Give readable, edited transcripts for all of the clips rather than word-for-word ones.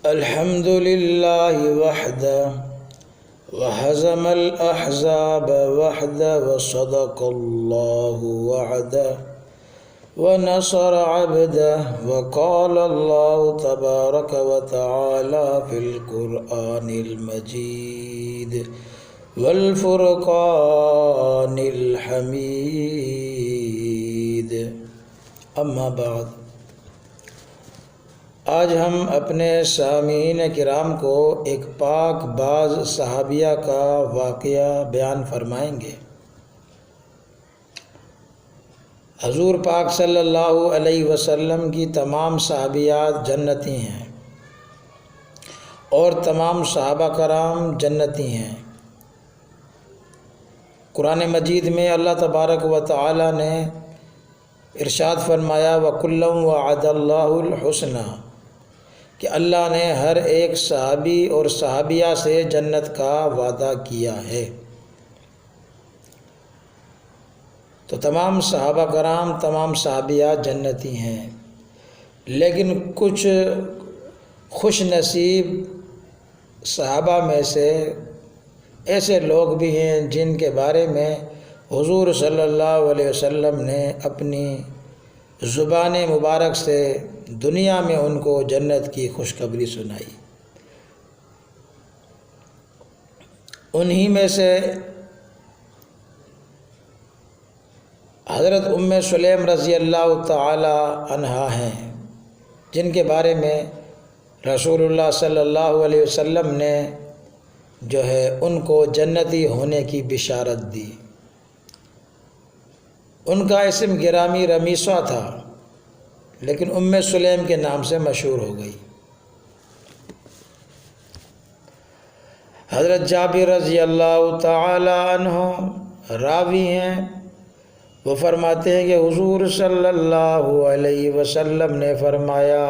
الحمد لله وحده وهزم الأحزاب وحده وصدق الله وعده ونصر عبده وقال الله تبارك وتعالى في القرآن المجيد والفرقان الحميد اما بعد، آج ہم اپنے سامعین کرام کو ایک پاک باز صحابیہ کا واقعہ بیان فرمائیں گے۔ حضور پاک صلی اللہ علیہ وسلم کی تمام صحابیات جنتی ہیں اور تمام صحابہ کرام جنتی ہیں۔ قرآن مجید میں اللہ تبارک و تعالی نے ارشاد فرمایا وَكُلًّا وَعَدَ اللَّهُ الْحُسْنَى کہ اللہ نے ہر ایک صحابی اور صحابیہ سے جنت کا وعدہ کیا ہے۔ تو تمام صحابہ کرام، تمام صحابیات جنتی ہیں، لیکن کچھ خوش نصیب صحابہ میں سے ایسے لوگ بھی ہیں جن کے بارے میں حضور صلی اللہ علیہ وسلم نے اپنی زبان مبارک سے دنیا میں ان کو جنت کی خوشخبری سنائی۔ انہی میں سے حضرت ام سلیم رضی اللہ تعالی عنہا ہیں، جن کے بارے میں رسول اللہ صلی اللہ علیہ وسلم نے جو ہے ان کو جنتی ہونے کی بشارت دی۔ ان کا اسم گرامی رمیسہ تھا، لیکن ام سلیم کے نام سے مشہور ہو گئی۔ حضرت جابر رضی اللہ تعالی عنہ راوی ہیں، وہ فرماتے ہیں کہ حضور صلی اللہ علیہ وسلم نے فرمایا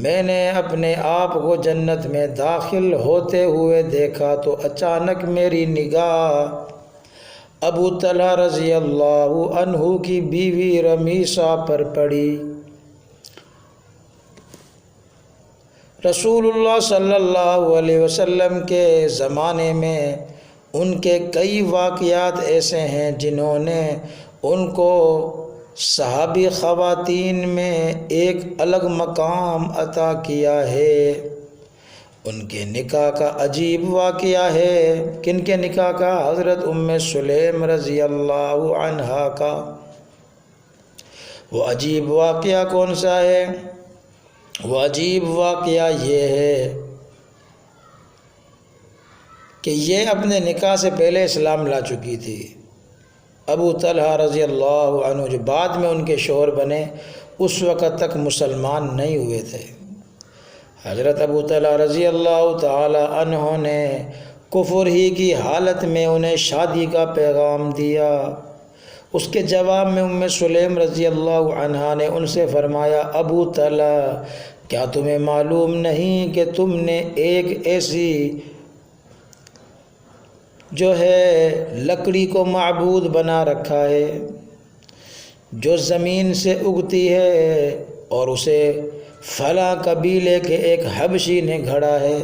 میں نے اپنے آپ کو جنت میں داخل ہوتے ہوئے دیکھا تو اچانک میری نگاہ ابو طلحہ رضی اللہ عنہ کی بیوی رمیسہ پر پڑی۔ رسول اللہ صلی اللہ علیہ وسلم کے زمانے میں ان کے کئی واقعات ایسے ہیں جنہوں نے ان کو صحابی خواتین میں ایک الگ مقام عطا کیا ہے۔ ان کے نکاح کا عجیب واقعہ ہے۔ کن کے نکاح کا؟ حضرت ام سلیم رضی اللہ عنہا کا۔ وہ عجیب واقعہ کون سا ہے؟ وہ عجیب واقعہ یہ ہے کہ یہ اپنے نکاح سے پہلے اسلام لا چکی تھی۔ ابو طلحہ رضی اللہ عنہ جو بعد میں ان کے شوہر بنے، اس وقت تک مسلمان نہیں ہوئے تھے۔ حضرت ابو طلحہ رضی اللہ تعالی عنہ نے کفر ہی کی حالت میں انہیں شادی کا پیغام دیا۔ اس کے جواب میں ام سلیم رضی اللہ عنہا نے ان سے فرمایا ابو طلحہ کیا تمہیں معلوم نہیں کہ تم نے ایک ایسی جو ہے لکڑی کو معبود بنا رکھا ہے جو زمین سے اگتی ہے اور اسے فلاں قبیلے کے ایک حبشی نے گھڑا ہے؟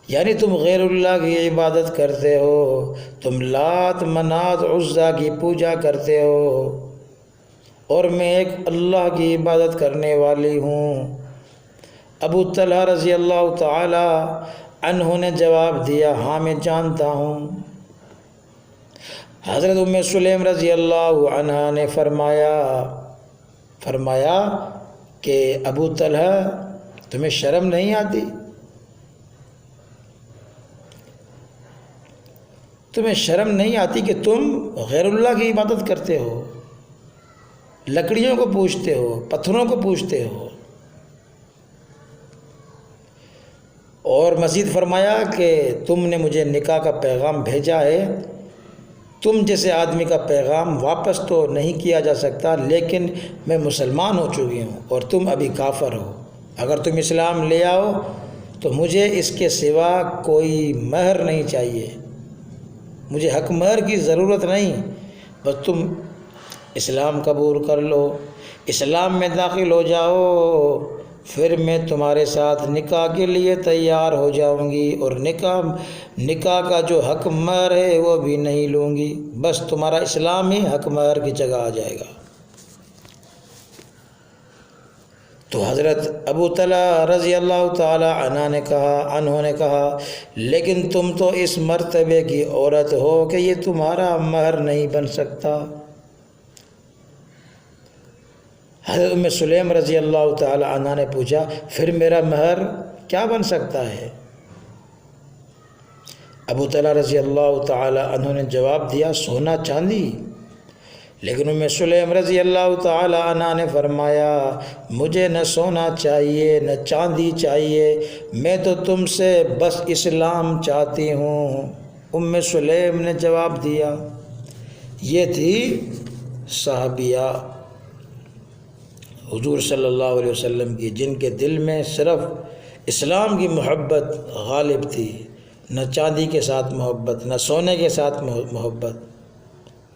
یعنی تم غیر اللہ کی عبادت کرتے ہو، تم لات منات عزا کی پوجا کرتے ہو، اور میں ایک اللہ کی عبادت کرنے والی ہوں۔ ابو طلحہ رضی اللہ تعالی عنہ نے جواب دیا ہاں میں جانتا ہوں۔ حضرت ام سلیم رضی اللہ عنہ نے فرمایا کہ ابو طلحہ تمہیں شرم نہیں آتی؟ تمہیں شرم نہیں آتی کہ تم غیر اللہ کی عبادت کرتے ہو، لکڑیوں کو پوجتے ہو، پتھروں کو پوجتے ہو؟ اور مزید فرمایا کہ تم نے مجھے نکاح کا پیغام بھیجا ہے، تم جیسے آدمی کا پیغام واپس تو نہیں کیا جا سکتا، لیکن میں مسلمان ہو چکی ہوں اور تم ابھی کافر ہو، اگر تم اسلام لے آؤ تو مجھے اس کے سوا کوئی مہر نہیں چاہیے، مجھے حق مہر کی ضرورت نہیں، بس تم اسلام قبول کر لو، اسلام میں داخل ہو جاؤ پھر میں تمہارے ساتھ نکاح کے لیے تیار ہو جاؤں گی، اور نکاح کا جو حق مہر ہے وہ بھی نہیں لوں گی، بس تمہارا اسلام ہی حق مہر کی جگہ آ جائے گا۔ تو حضرت ابو طلحہ رضی اللہ تعالی عنہ نے کہا لیکن تم تو اس مرتبے کی عورت ہو کہ یہ تمہارا مہر نہیں بن سکتا۔ حضرت ام سلیم رضی اللہ تعالی عنہ نے پوچھا پھر میرا مہر کیا بن سکتا ہے؟ ابو طلحہ رضی اللہ تعالی عنہ نے جواب دیا سونا چاندی۔ لیکن ام سلیم رضی اللہ تعالی عنہ نے فرمایا مجھے نہ سونا چاہیے نہ چاندی چاہیے، میں تو تم سے بس اسلام چاہتی ہوں۔ ام سلیم نے جواب دیا، یہ تھی صحابیہ حضور صلی اللہ علیہ وسلم کی، جن کے دل میں صرف اسلام کی محبت غالب تھی، نہ چاندی کے ساتھ محبت، نہ سونے کے ساتھ محبت۔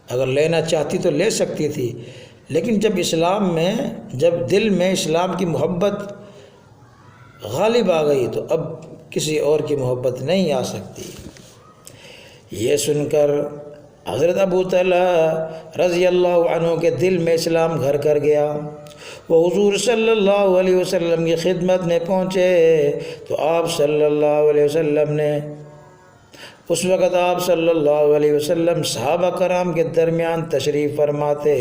اگر لینا چاہتی تو لے سکتی تھی، لیکن جب دل میں اسلام کی محبت غالب آ گئی تو اب کسی اور کی محبت نہیں آ سکتی۔ یہ سن کر حضرت ابو طلحہ رضی اللہ عنہ کے دل میں اسلام گھر کر گیا۔ وہ حضور صلی اللہ علیہ وسلم کی خدمت میں پہنچے تو آپ صلی اللہ علیہ وسلم نے اس وقت آپ صلی اللہ علیہ وسلم صحابہ کرام کے درمیان تشریف فرماتے۔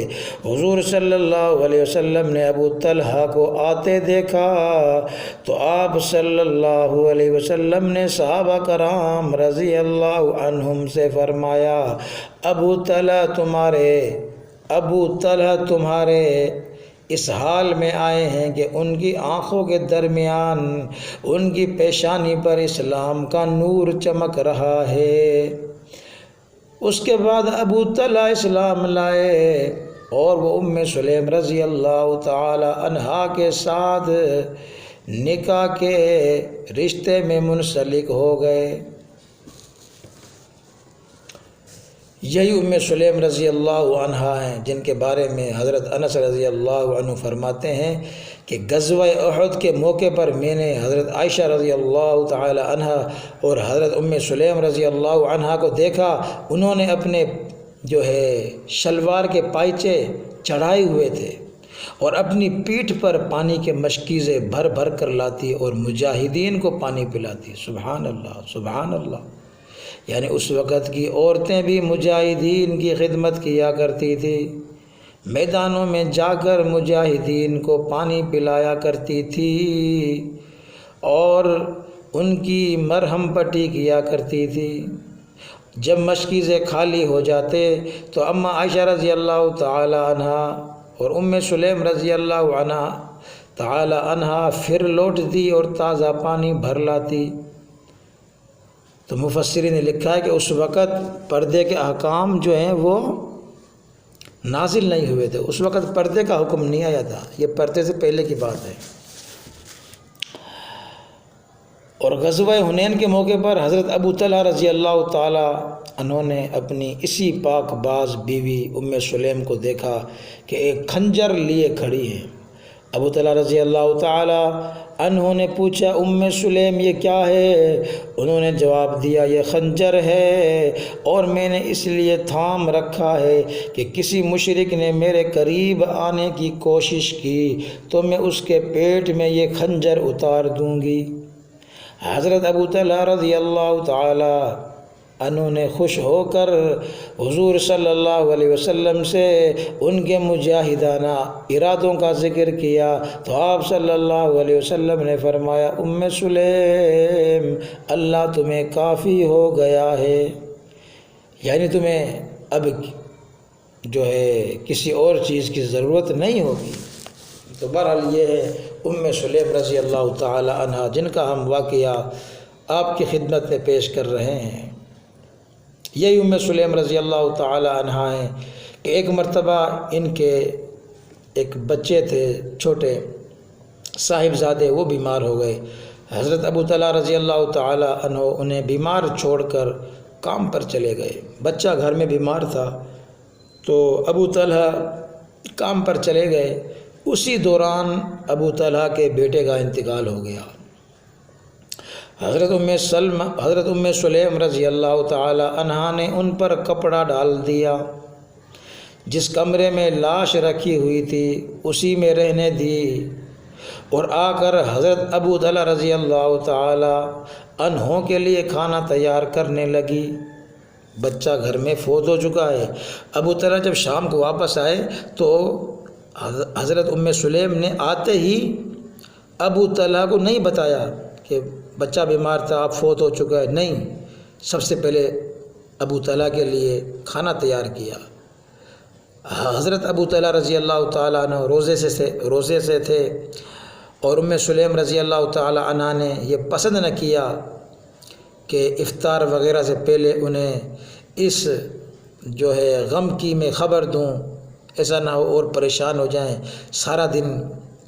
حضور صلی اللہ علیہ وسلم نے ابو طلحہ کو آتے دیکھا تو آپ صلی اللہ علیہ وسلم نے صحابہ کرام رضی اللہ عنہم سے فرمایا ابو طلحہ تمہارے اس حال میں آئے ہیں کہ ان کی آنکھوں کے درمیان ان کی پیشانی پر اسلام کا نور چمک رہا ہے۔ اس کے بعد ابو طلحہ اسلام لائے اور وہ ام سلیم رضی اللہ تعالی عنہا کے ساتھ نکاح کے رشتے میں منسلک ہو گئے۔ یہی ام سلیم رضی اللہ عنہا ہیں جن کے بارے میں حضرت انس رضی اللہ عنہ فرماتے ہیں کہ غزوہ احد کے موقع پر میں نے حضرت عائشہ رضی اللہ تعالی عنہا اور حضرت ام سلیم رضی اللہ عنہا کو دیکھا، انہوں نے اپنے شلوار کے پائچے چڑھائے ہوئے تھے اور اپنی پیٹھ پر پانی کے مشکیزیں بھر بھر کر لاتی اور مجاہدین کو پانی پلاتی۔ سبحان اللہ سبحان اللہ، یعنی اس وقت کی عورتیں بھی مجاہدین کی خدمت کیا کرتی تھی، میدانوں میں جا کر مجاہدین کو پانی پلایا کرتی تھی اور ان کی مرہم پٹی کیا کرتی تھی۔ جب مشکیزیں خالی ہو جاتے تو اماں عائشہ رضی اللہ تعالی عنہا اور ام سلیم رضی اللہ تعالی عنہا پھر لوٹتی اور تازہ پانی بھر لاتی۔ تو مفسرین نے لکھا ہے کہ اس وقت پردے کے احکام جو ہیں وہ نازل نہیں ہوئے تھے، اس وقت پردے کا حکم نہیں آیا تھا، یہ پردے سے پہلے کی بات ہے۔ اور غزوہ حنین کے موقع پر حضرت ابو طلحہ رضی اللہ تعالی عنہ نے اپنی اسی پاک باز بیوی ام سلیم کو دیکھا کہ ایک خنجر لیے کھڑی ہے۔ ابو طلحہ رضی اللہ تعالی عنہ نے پوچھا ام سلیم یہ کیا ہے؟ انہوں نے جواب دیا یہ خنجر ہے اور میں نے اس لیے تھام رکھا ہے کہ کسی مشرک نے میرے قریب آنے کی کوشش کی تو میں اس کے پیٹ میں یہ خنجر اتار دوں گی۔ حضرت ابو طلحہ رضی اللہ تعالی عنہ نے خوش ہو کر حضور صلی اللہ علیہ وسلم سے ان کے مجاہدانہ ارادوں کا ذکر کیا تو آپ صلی اللہ علیہ وسلم نے فرمایا ام سلیم اللہ تمہیں کافی ہو گیا ہے، یعنی تمہیں اب کسی اور چیز کی ضرورت نہیں ہوگی۔ تو بہرحال یہ ہے ام سلیم رضی اللہ تعالی عنہ جن کا ہم واقعہ آپ کی خدمت میں پیش کر رہے ہیں۔ یہی ام سلیم رضی اللہ تعالی عنہ ہیں کہ ایک مرتبہ ان کے ایک بچے تھے چھوٹے صاحبزادے، وہ بیمار ہو گئے۔ حضرت ابو طلحہ رضی اللہ تعالی عنہ انہیں بیمار چھوڑ کر کام پر چلے گئے۔ بچہ گھر میں بیمار تھا تو ابو طلحہ کام پر چلے گئے۔ اسی دوران ابو طلحہ کے بیٹے کا انتقال ہو گیا۔ حضرت ام سلیم رضی اللہ تعالی عنہا نے ان پر کپڑا ڈال دیا، جس کمرے میں لاش رکھی ہوئی تھی اسی میں رہنے دی، اور آ کر حضرت ابو طلحہ رضی اللہ تعالی عنہ کے لیے کھانا تیار کرنے لگی۔ بچہ گھر میں فوت ہو چکا ہے۔ ابو طلحہ جب شام کو واپس آئے تو حضرت ام سلیم نے آتے ہی ابو طلحہ کو نہیں بتایا کہ بچہ بیمار تھا، اب فوت ہو چکا ہے، نہیں، سب سے پہلے ابو طلحہ کے لیے کھانا تیار کیا۔ حضرت ابو طلحہ رضی اللہ تعالیٰ عنہ روزے سے تھے، اور ام سلیم رضی اللہ تعالیٰ عنہ نے یہ پسند نہ کیا کہ افطار وغیرہ سے پہلے انہیں اس جو ہے غم کی میں خبر دوں، ایسا نہ ہو اور پریشان ہو جائیں۔ سارا دن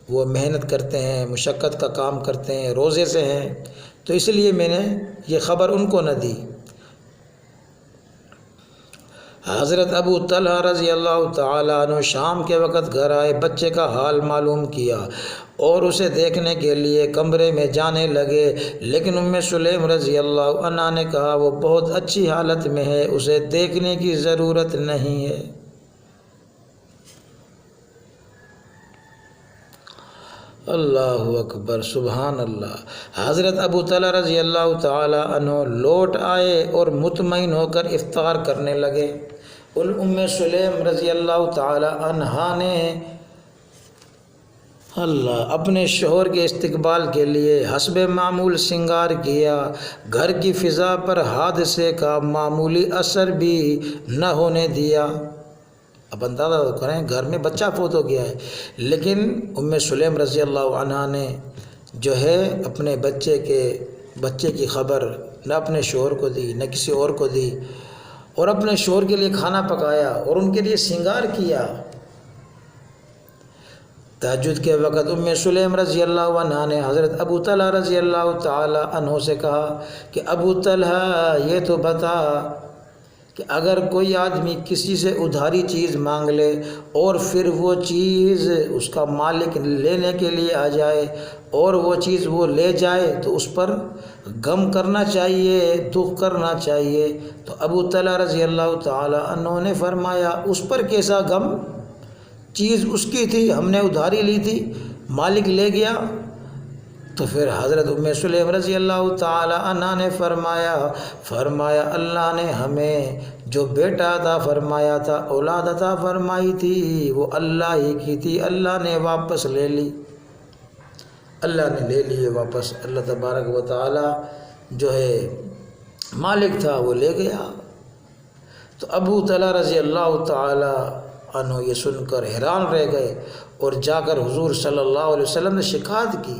وہ محنت کرتے ہیں، مشقت کا کام کرتے ہیں، روزے سے ہیں، تو اس لیے میں نے یہ خبر ان کو نہ دی۔ حضرت ابو طلحہ رضی اللہ تعالیٰ عنہ شام کے وقت گھر آئے، بچے کا حال معلوم کیا اور اسے دیکھنے کے لیے کمرے میں جانے لگے، لیکن ام سلیم رضی اللہ عنہا نے کہا وہ بہت اچھی حالت میں ہے، اسے دیکھنے کی ضرورت نہیں ہے۔ اللہ اکبر، سبحان اللہ۔ حضرت ابو طلحہ رضی اللہ تعالی عنہ لوٹ آئے اور مطمئن ہو کر افطار کرنے لگے۔ ام سلیم رضی اللہ تعالی عنہا نے اپنے شوہر کے استقبال کے لیے حسب معمول سنگار کیا، گھر کی فضا پر حادثے کا معمولی اثر بھی نہ ہونے دیا۔ اب اندازہ کریں، گھر میں بچہ فوت ہو گیا ہے، لیکن ام سلیم رضی اللہ عنہا نے جو ہے اپنے بچے کی خبر نہ اپنے شوہر کو دی نہ کسی اور کو دی، اور اپنے شوہر کے لیے کھانا پکایا اور ان کے لیے سنگار کیا۔ تہجد کے وقت ام سلیم رضی اللہ عنہا نے حضرت ابو طلحہ رضی اللہ تعالی عنہ سے کہا کہ ابو طلحہ یہ تو بتا کہ اگر کوئی آدمی کسی سے ادھاری چیز مانگ لے اور پھر وہ چیز اس کا مالک لینے کے لیے آ جائے اور وہ چیز وہ لے جائے تو اس پر غم کرنا چاہیے، دکھ کرنا چاہیے؟ تو ابو طلحہ رضی اللہ تعالی عنہ نے فرمایا اس پر کیسا غم، چیز اس کی تھی، ہم نے ادھاری لی تھی، مالک لے گیا۔ تو پھر حضرت ام سلیم رضی اللہ تعالی عنہ نے فرمایا اللہ نے ہمیں جو بیٹا عطا فرمایا تھا، اولاد عطا فرمائی تھی، وہ اللہ ہی کی تھی، اللہ نے واپس لے لی، اللہ نے لے لی واپس۔ اللہ تبارک و تعالی جو ہے مالک تھا وہ لے گیا۔ تو ابو طلحہ رضی اللہ تعالی عنہ یہ سن کر حیران رہ گئے اور جا کر حضور صلی اللہ علیہ وسلم نے شکایت کی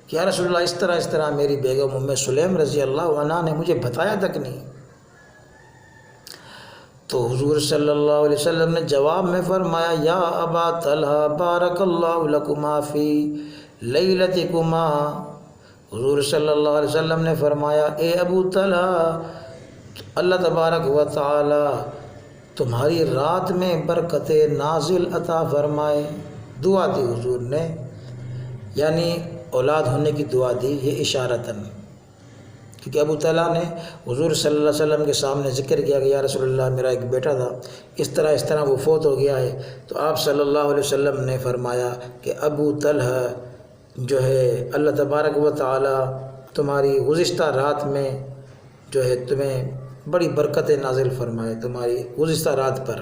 کہ یا رسول اللہ اس طرح میری بیگم ام سلیم رضی اللہ عنہا نے مجھے بتایا تک نہیں۔ تو حضور صلی اللہ علیہ وسلم نے جواب میں فرمایا یا ابا طلحہ بارک اللہ لکما فی لیلتکما۔ حضور صلی اللہ علیہ وسلم نے فرمایا اے ابو طلحہ، اللہ تبارک و تعالی تمہاری رات میں برکت نازل عطا فرمائے۔ دعا دی حضور نے، یعنی اولاد ہونے کی دعا دی، یہ اشارتاً، کیونکہ ابو طلحہ نے حضور صلی اللہ علیہ وسلم کے سامنے ذکر کیا کہ یا رسول اللہ میرا ایک بیٹا تھا، اس طرح وہ فوت ہو گیا ہے۔ تو آپ صلی اللہ علیہ وسلم نے فرمایا کہ ابو طلحہ جو ہے اللہ تبارک و تعالی تمہاری گزشتہ رات میں جو ہے تمہیں بڑی برکت نازل فرمائے، تمہاری گزشتہ رات پر۔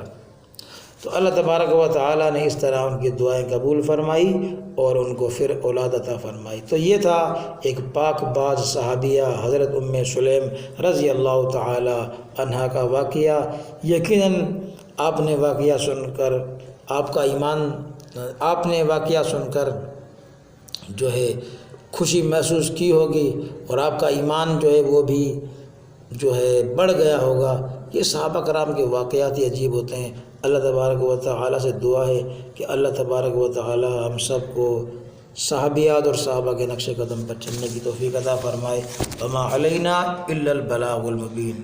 تو اللہ تبارک و تعالی نے اس طرح ان کی دعائیں قبول فرمائی اور ان کو پھر اولاد عطا فرمائی۔ تو یہ تھا ایک پاک باز صحابیہ حضرت ام سلیم رضی اللہ تعالی عنہا کا واقعہ۔ یقیناً آپ نے واقعہ سن کر آپ نے واقعہ سن کر جو ہے خوشی محسوس کی ہوگی اور آپ کا ایمان جو ہے وہ بھی جو ہے بڑھ گیا ہوگا۔ یہ صحابہ کرام کے واقعات ہی عجیب ہوتے ہیں۔ اللہ تبارک و تعالی سے دعا ہے کہ اللہ تبارک و تعالی ہم سب کو صحابیات اور صحابہ کے نقش قدم پر چلنے کی توفیق عطا فرمائے۔ وما علینا الا البلاغ المبین۔